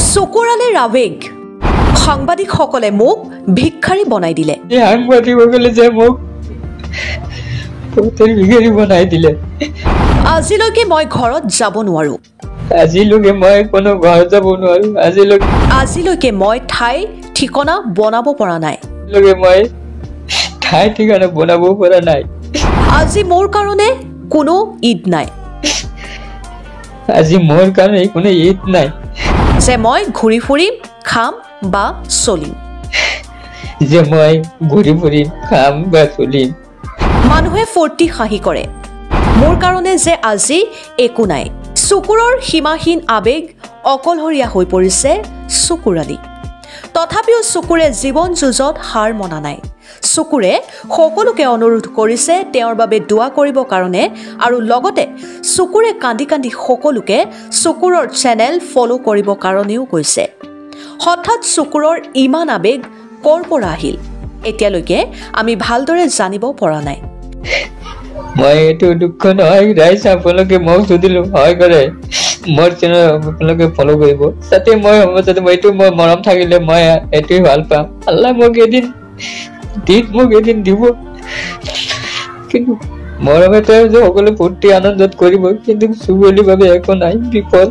চকুৰালে ৰাৱেগ সাংবাদিকসকলে মোক ভিক্ষাৰী বনাই দিলে। সাংবাদিকসকলে যে মোক ভিক্ষাৰী বনাই দিলে। আজিলৈকে মই ঘৰত যাব নোৱাৰো। আজিলৈকে মই কোনো ঘৰত যাব নোৱাৰো। আজিলৈকে মই ঠাই ঠিকনা বনাব পৰা নাই। মই ঠাই ঠিকনা বনাব পৰা নাই। আজি মোৰ কাৰণে কোনো ঈদ নাই। আজি মোৰ কাৰণে কোনো ঈদ নাই যে মই ঘূৰি ফুৰিম খাম বা চলিম। মানুহে ফূৰ্তি হাঁহি কৰে। মোৰ কাৰণে যে আজি একো নাই। চকুৰৰ সীমাহীন আৱেগ অকলশৰীয়া হৈ পৰিছে চকুৰালী। তথাপিও চকুৰে জীৱন যুঁজত হাৰ মনা নাই। চকুৰে সকলোকে অনুৰোধ কৰিছে তেওঁৰ বাবে দোৱা কৰিবৰ কাৰণে আৰু লগতে চকুৰে কান্দি কান্দি সকলোকে চকুৰৰ চেনেল ফ'ল' কৰিবৰ কাৰণেও কৈছে। হঠাৎ চকুৰৰ ইমান আৱেগ ক'ৰ পৰা আহিল এতিয়ালৈকে আমি ভালদৰে জানিব পৰা নাই। মই এইটো দুঃখ নহয় ৰাইজ, আপোনালোকে মোক যদি সহায় কৰে মোৰ চেনেল আপোনালোকে ফ'ল' কৰিব, যাতে মই এইটো মই মৰম থাকিলে মই এইটোৱে ভাল পাম। আল্লাহ মোক এদিন দিব, কিন্তু মৰমতে সকলো ফূৰ্তি আনন্দত কৰিব, কিন্তু চুবুৰীৰ বাবে একো নাই, বিপদ।